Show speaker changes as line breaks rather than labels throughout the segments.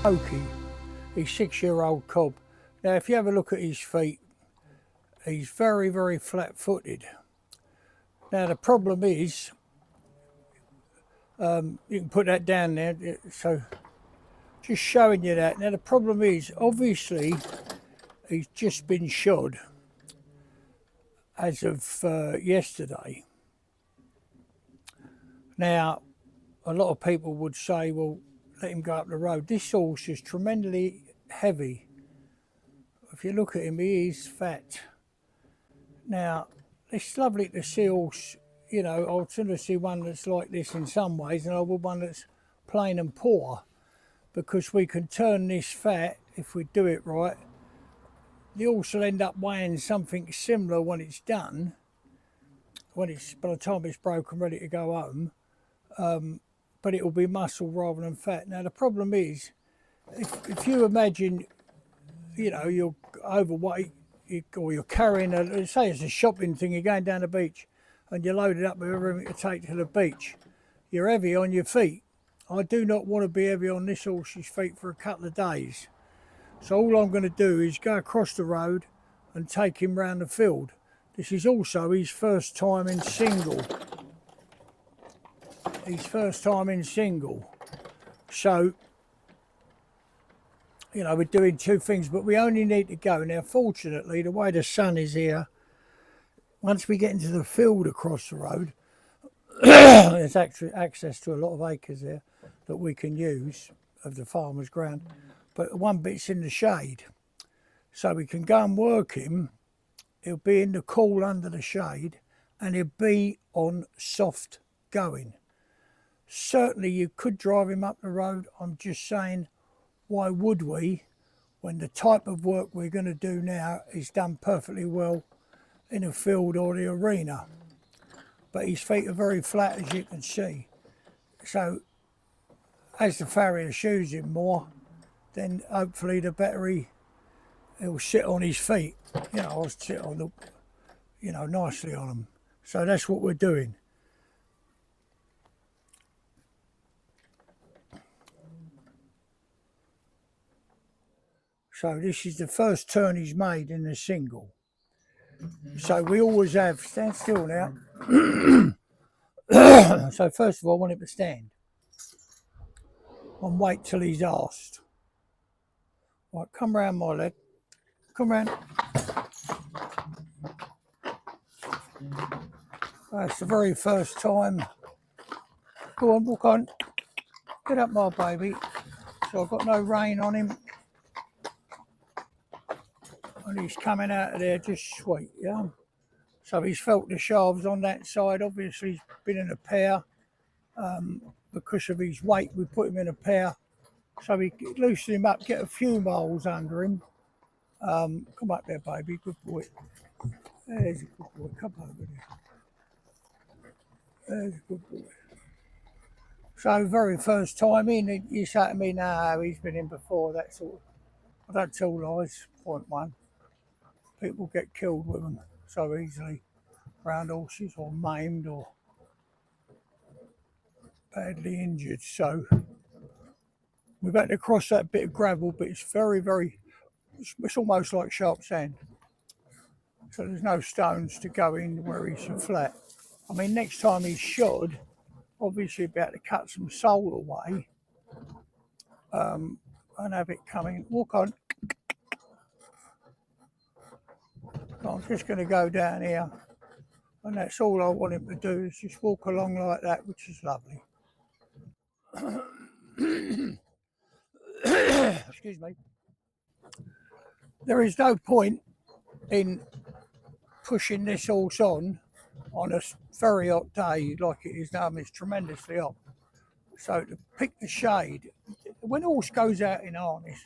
Smokie, he's 6-year-old cob. Now if you have a look at his feet, he's very, very flat-footed. Now the problem is, you can put that down there, so just showing you that. Now the problem is, obviously, he's just been shod as of yesterday. Now, a lot of people would say, well, let him go up the road. This horse is tremendously heavy. If you look at him, he is fat. Now, it's lovely to see horse, you know, I would sort of see one that's like this in some ways, and I would one that's plain and poor, because we can turn this fat, if we do it right. The horse will end up weighing something similar when it's done, by the time it's broken, ready to go home. But it will be muscle rather than fat. Now the problem is, if you imagine, you know, you're overweight, or you're carrying say it's a shopping thing, you're going down the beach and you're loaded up with everything to take to the beach, you're heavy on your feet. I do not want to be heavy on this horse's feet for a couple of days. So all I'm going to do is go across the road and take him round the field. This is also his first time in single. So, you know, we're doing two things, but we only need to go. Now, fortunately, the way the sun is here, once we get into the field across the road, there's actually access to a lot of acres there that we can use of the farmer's ground. But one bit's in the shade. So we can go and work him. He'll be in the cool under the shade, and he'll be on soft going. Certainly you could drive him up the road. I'm just saying, why would we, when the type of work we're going to do now is done perfectly well in a field or the arena. But his feet are very flat, as you can see. So as the farrier shoes him more, then hopefully the better he'll sit on his feet. You know, I'll sit on the, you know, nicely on them. So that's what we're doing. So this is the first turn he's made in the single. So we always have, stand still now. So first of all, I want him to stand and wait till he's asked. Right, come round my leg. Come round. That's the very first time. Go on, walk on. Get up, my baby. So I've got no rein on him. And he's coming out of there just sweet, yeah. So he's felt the shafts on that side. Obviously, he's been in a pair. Because of his weight, we put him in a pair. So we loosen him up, get a few miles under him. Come up there, baby. Good boy. There's a good boy. Come over there. There's a good boy. So very first time in, you say to me, no, he's been in before. That sort of. I don't tell lies. Point one. People get killed with them so easily around horses, or maimed, or badly injured. So we've had to cross that bit of gravel, but it's very, very, it's almost like sharp sand. So there's no stones to go in where he's flat. I mean, next time he's shod, obviously be able to cut some sole away and have it coming. Walk on. I'm just going to go down here, and that's all I want him to do, is just walk along like that, which is lovely. Excuse me. There is no point in pushing this horse on a very hot day like it is now. It's tremendously hot. So to pick the shade, when a horse goes out in harness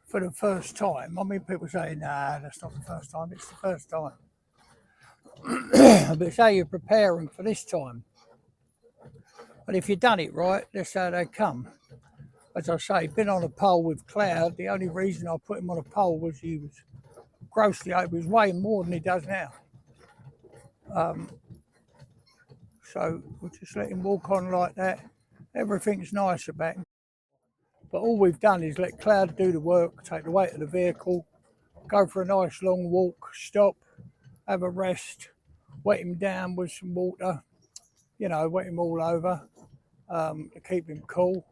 for the first time, I mean, people say, nah, that's not the first time, it's the first time. But say you're preparing for this time. But if you've done it right, that's how they come. As I say, been on a pole with Cloud. The only reason I put him on a pole was he was grossly over. He was weighing more than he does now. So we'll just let him walk on like that. Everything's nice about him. But all we've done is let Cloud do the work, take the weight of the vehicle, go for a nice long walk, stop, have a rest, wet him down with some water, you know, wet him all over to keep him cool.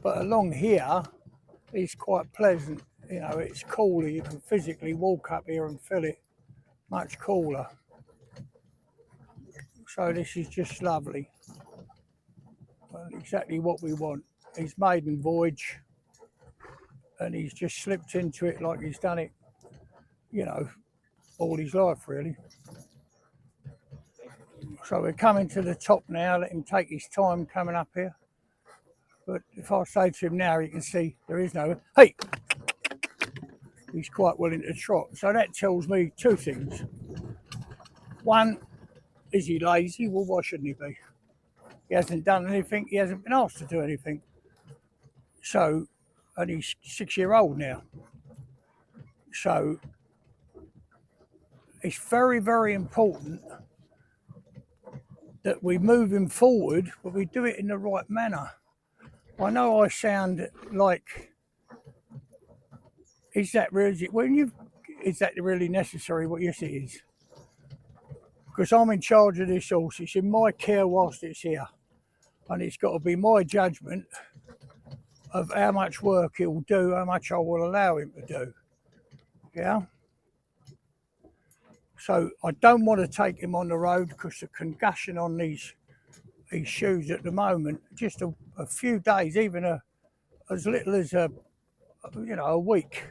But along here, it's quite pleasant. You know, it's cooler. You can physically walk up here and feel it much cooler. So this is just lovely. Well, exactly what we want. He's maiden voyage, and he's just slipped into it like he's done it, you know, all his life really. So we're coming to the top now. Let him take his time coming up here. But if I say to him now, you can see there is no, hey, he's quite willing to trot. So that tells me two things. One, is he lazy? Well, why shouldn't he be? He hasn't done anything. He hasn't been asked to do anything. So, and he's 6-year-old now. So it's very, very important that we move him forward, but we do it in the right manner. I know I sound like, is that really, is that really necessary? Well, yes, it is. Because I'm in charge of this horse. It's in my care whilst it's here. And it's got to be my judgment of how much work he'll do, how much I will allow him to do. Yeah? So I don't want to take him on the road because the concussion on these shoes at the moment, just a few days, even as little as a week,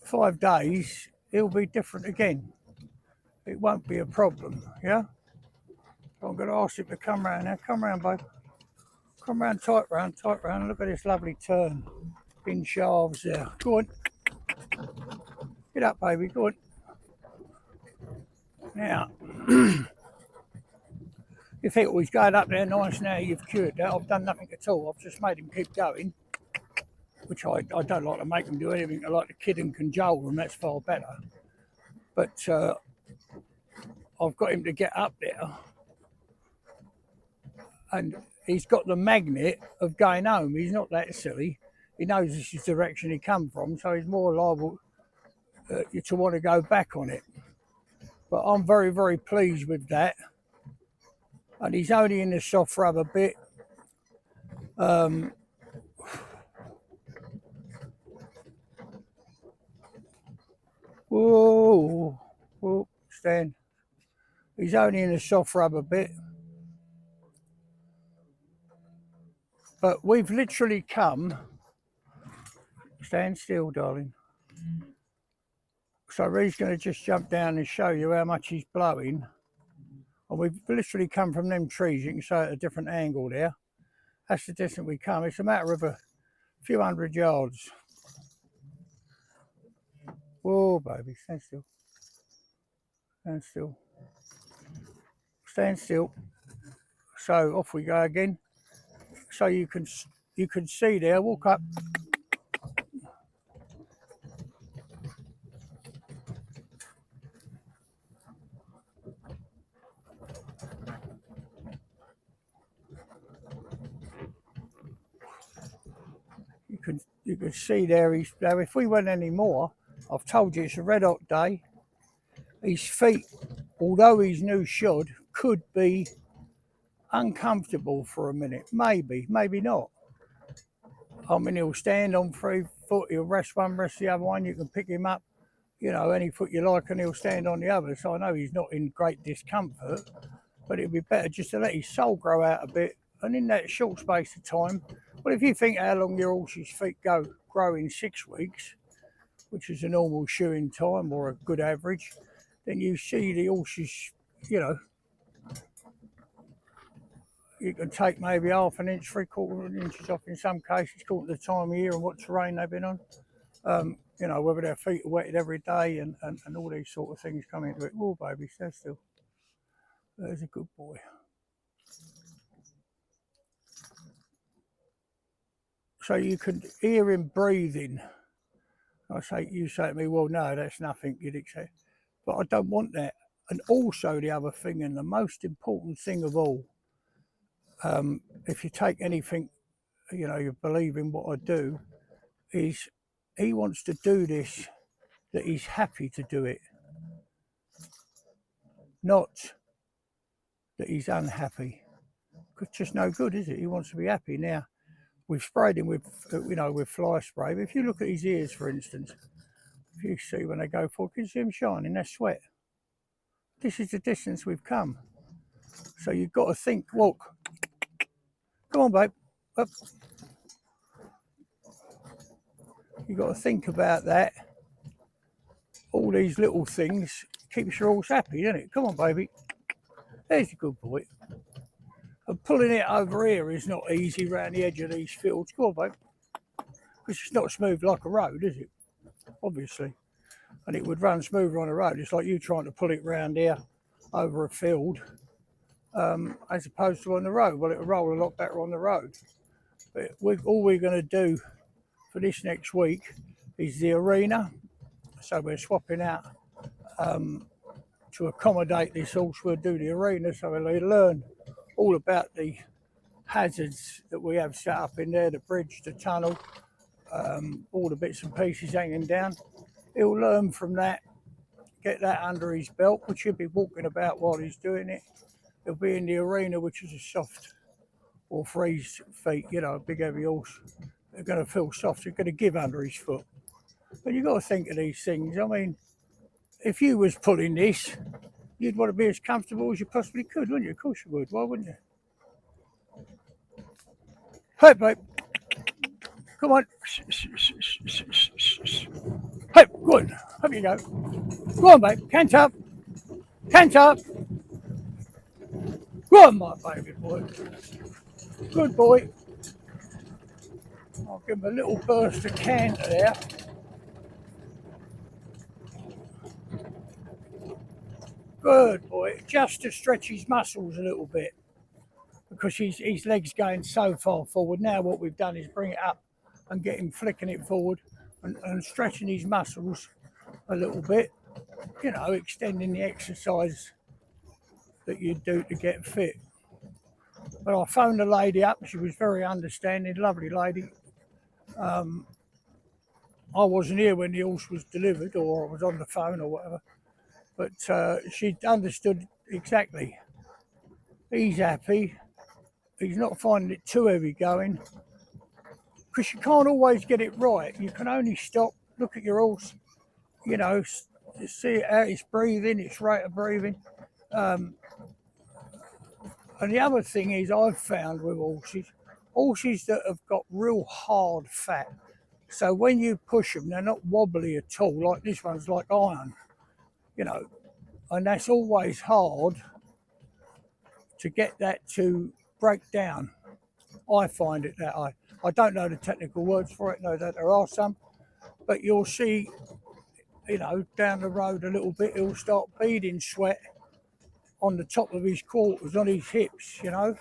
5 days, he'll be different again. It won't be a problem, yeah? So I'm going to ask him to come round now. Come round, babe. Come round, tight round. Look at this lovely turn in shafts there. Go on. Get up, baby. Go on. Now, you think, oh, he's going up there nice now, you've cured that. I've done nothing at all. I've just made him keep going, which I don't like to make him do anything. I like to kid and cajole him. That's far better. But I've got him to get up there. And he's got the magnet of going home. He's not that silly. He knows this is the direction he come from, so he's more liable to want to go back on it. But I'm very, very pleased with that. And he's only in the soft rubber bit. Whoa, stand. He's only in the soft rubber bit. But we've literally come, stand still, darling. So Ree's going to just jump down and show you how much he's blowing. And we've literally come from them trees. You can see at a different angle there. That's the distance we come. It's a matter of a few 100 yards. Whoa, baby, stand still. Stand still. Stand still. So off we go again. So you can see there, walk up. You can see there, now if we went any more, I've told you it's a red hot day. His feet, although he's new shod, could be uncomfortable for a minute. Maybe not. I mean, he'll stand on 3 foot, he'll rest one, rest the other one. You can pick him up, you know, any foot you like, and he'll stand on the other. So I know he's not in great discomfort, but it'd be better just to let his soul grow out a bit. And in that short space of time, well, if you think how long your horse's feet grow in 6 weeks, which is a normal shoeing time or a good average, then you see the horses, you know, you can take maybe half an inch, 3/4 inches off in some cases, according to the time of year and what terrain they've been on. You know, whether their feet are wetted every day and all these sort of things come into it. Oh, baby, stand still. There's a good boy. So you can hear him breathing. You say to me, well, no, that's nothing, you'd accept. But I don't want that. And also the other thing, and the most important thing of all, if you take anything you know, you believe in what I do, is he wants to do this, that he's happy to do it, not that he's unhappy. It's just no good, is it? He wants to be happy. Now, we've sprayed him with, you know, with fly spray. But if you look at his ears, for instance, if you see when they go forward, can you see him shining? That's sweat. This is the distance we've come. So you've got to think, walk. Come on, babe. Up. You've got to think about that. All these little things keeps your horse happy, doesn't it? Come on, baby. There's a good boy. And pulling it over here is not easy round the edge of these fields. Come on, babe. Because it's not smooth like a road, is it? Obviously. And it would run smoother on a road. It's like you trying to pull it round here over a field as opposed to on the road. Well, it'll roll a lot better on the road. But all we're going to do for this next week is the arena. So we're swapping out to accommodate this horse. We'll do the arena so we'll learn all about the hazards that we have set up in there, the bridge, the tunnel, all the bits and pieces hanging down. He'll learn from that, get that under his belt, which he'll be walking about while he's doing it. He'll be in the arena, which is a soft or freeze feet, you know, a big heavy horse. They're going to feel soft, they're going to give under his foot. But you've got to think of these things. I mean, if you was pulling this, you'd want to be as comfortable as you possibly could, wouldn't you? Of course you would. Why wouldn't you? Hey, babe. Come on. Hey, good. Up you go. Go on, babe. Cant up. Cant up. Go on, my baby boy. Good boy. I'll give him a little burst of canter there. Good boy. Just to stretch his muscles a little bit, because his leg's going so far forward. Now what we've done is bring it up and get him flicking it forward and stretching his muscles a little bit, you know, extending the exercise that you do to get fit. But I phoned the lady up. She was very understanding, lovely lady. I wasn't here when the horse was delivered, or I was on the phone or whatever, but she understood exactly. He's happy. He's not finding it too heavy going, because you can't always get it right. You can only stop, look at your horse, you know, see how it's breathing, its rate of breathing. And the other thing is, I've found with horses that have got real hard fat. So when you push them, they're not wobbly at all. Like this one's like iron, you know, and that's always hard to get that to break down. I find it that way. I don't know the technical words for it, know that there are some, but you'll see, you know, down the road a little bit, he'll start beading sweat on the top of his quarters, on his hips, you know,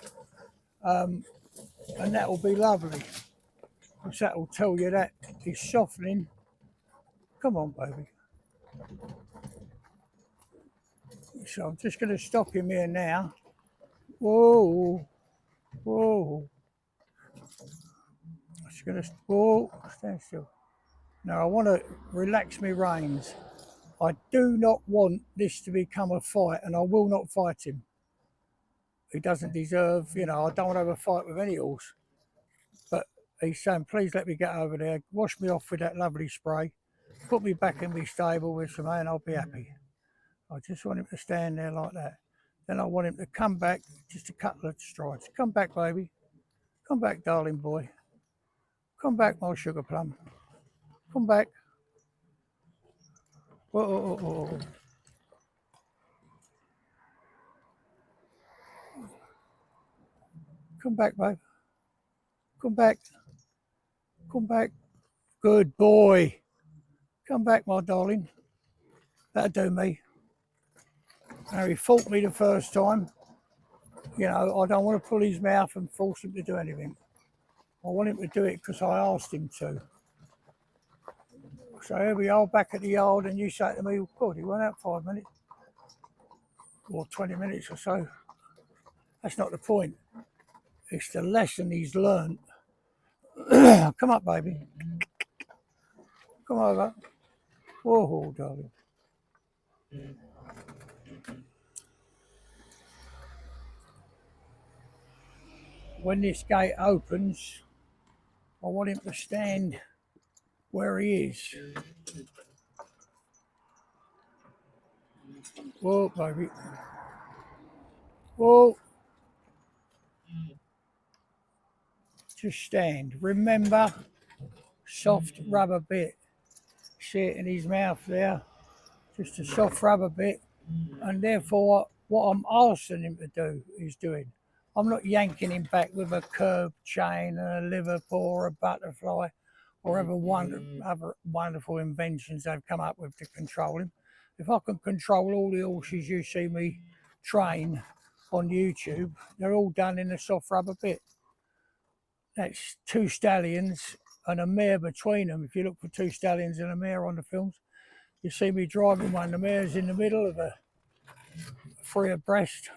and that will be lovely, because that will tell you that he's softening. Come on, baby. So I'm just going to stop him here now. Whoa, whoa. I'm just going to, whoa, stand still. Now I want to relax my reins. I do not want this to become a fight, and I will not fight him. He doesn't deserve, you know, I don't want to have a fight with any horse. But he's saying, please let me get over there, wash me off with that lovely spray, put me back in my stable with some hay, and I'll be happy. I just want him to stand there like that. Then I want him to come back just a couple of strides. Come back, baby. Come back, darling boy. Come back, my sugar plum. Come back. Whoa, whoa, whoa, whoa. Come back, babe. Come back. Come back. Good boy. Come back, my darling. That'll do me. Now, he fought me the first time. You know, I don't want to pull his mouth and force him to do anything. I want him to do it because I asked him to. So here we are back at the yard, and you say to me, oh, God, he went out 5 minutes or 20 minutes or so. That's not the point. It's the lesson he's learned Come up, baby. Come over. Whoa, darling. When this gate opens, I want him to stand where he is. Whoa, baby. Whoa. Just stand. Remember, soft rubber bit. See it in his mouth there? Just a soft rubber bit. And therefore, what I'm asking him to do is doing. I'm not yanking him back with a curb chain and a liver paw or a butterfly or other wonderful inventions they've come up with to control him. If I can control all the horses you see me train on YouTube, they're all done in a soft rubber bit. That's 2 stallions and a mare between them. If you look for 2 stallions and a mare on the films, you see me driving one. The mare's in the middle of a 3 abreast.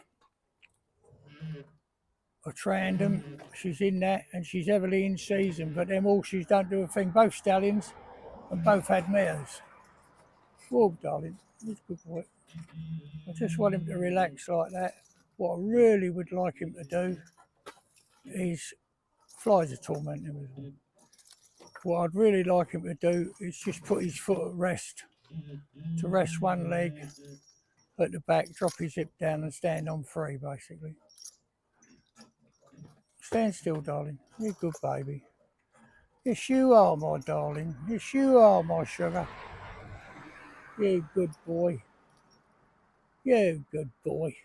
A tandem, she's in that, and she's heavily in season, but them horses don't do a thing. Both stallions and both had mares. Whoa, darling, he's a good boy. I just want him to relax like that. What I really would like him to do is, flies are tormenting him. What I'd really like him to do is just put his foot at rest, to rest one leg at the back, drop his hip down and stand on 3, basically. Stand still, darling. You're a good baby. Yes, you are, my darling. Yes, you are, my sugar. You good boy. You good boy.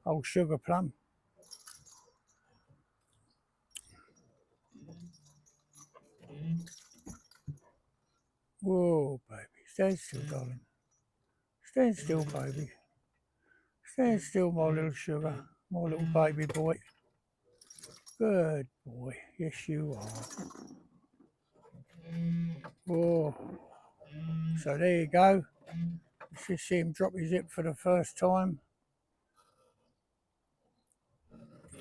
Old sugar plum. Whoa, baby. Stand still, darling. Stand still, baby. Stand still, my little sugar. My little baby boy. Good boy. Yes, you are. Whoa. So there you go. Let's just see him drop his hip for the first time.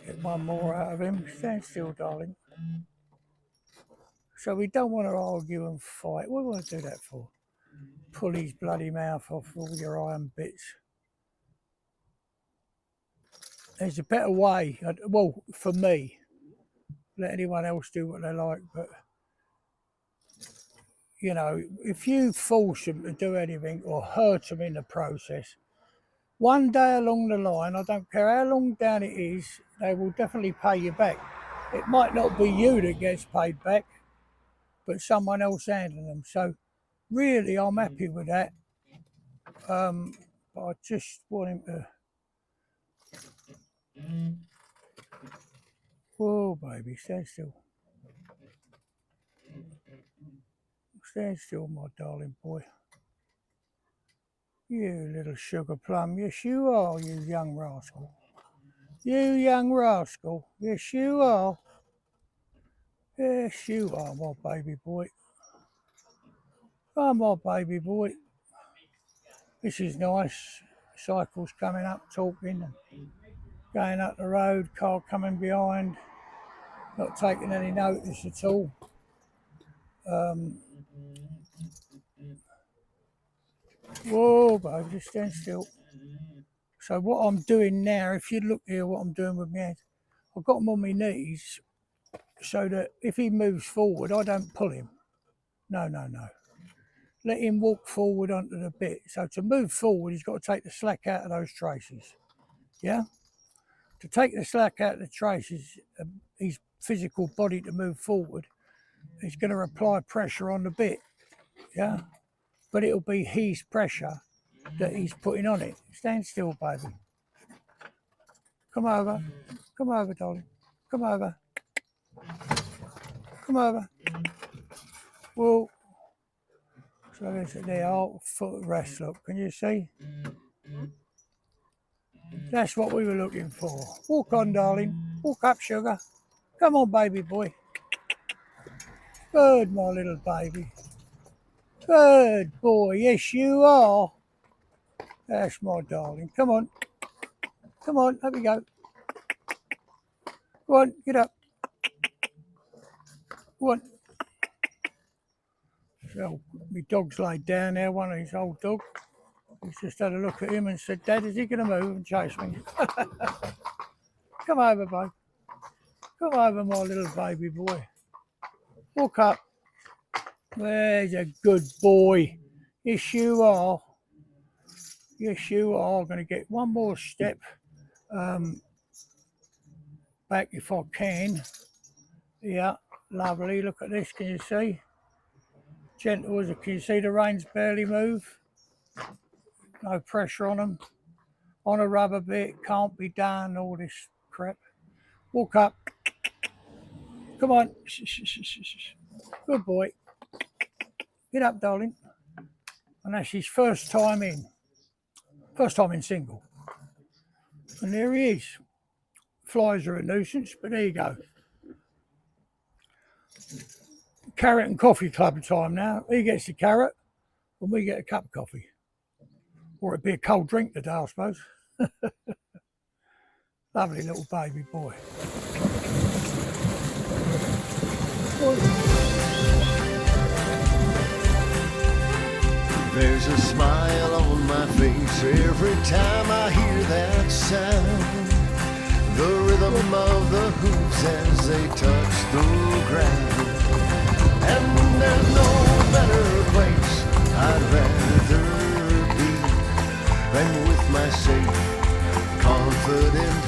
Get one more out of him. Stand still, darling. So we don't want to argue and fight. What do we want to do that for? Pull his bloody mouth off all your iron bits. There's a better way. Well, for me, let anyone else do what they like, but you know, if you force them to do anything or hurt them in the process, one day along the line, I don't care how long down it is, they will definitely pay you back. It might not be you that gets paid back, but someone else handling them. So really, I'm happy with that. But I just want him to. Whoa, baby, stand still. Stand still, my darling boy. You little sugar plum. Yes, you are, you young rascal. You young rascal. Yes, you are. Yes, you are, my baby boy. Oh, my baby boy. This is nice. Cycles coming up, talking, and going up the road, car coming behind, not taking any notice at all. Whoa, baby, just stand still. So what I'm doing now, if you look here, what I'm doing with my hands, I've got him on my knees so that if he moves forward, I don't pull him. No, no, no. Let him walk forward onto the bit. So to move forward, he's got to take the slack out of those traces. Yeah? To take the slack out of the traces, his physical body to move forward, he's going to apply pressure on the bit. Yeah? But it'll be his pressure that he's putting on it. Stand still, baby. Come over. Come over, darling. Come over. Come over. Whoa. So there's the old foot rest, look. Can you see? That's what we were looking for. Walk on, darling. Walk up, sugar. Come on, baby boy. Good, my little baby. Good boy. Yes, you are. That's my darling. Come on. Come on. Up we go. Go on. Get up. What? So, my dog's laid down there, one of his old dogs. He's just had a look at him and said, Dad, is he going to move and chase me? Come over, babe. Come over, my little baby boy. Walk up. There's a good boy. Yes, you are. Yes, you are. Going to get one more step back if I can. Yeah, lovely. Look at this. Can you see? Gentle as it. Can you see the reins barely move? No pressure on them. On a rubber bit. Can't be done. All this crap. Walk up. Come on. Good boy. Get up, darling. And that's his first time in. First time in single. And there he is. Flies are a nuisance, but there you go. Carrot and coffee club time now. He gets the carrot and we get a cup of coffee. Or it'd be a cold drink today, I suppose. Lovely little baby boy.
There's a smile on my face every time I hear that sound. The rhythm of the hooves as they touch the ground. And there's no better place I'd rather be than with my safe, confident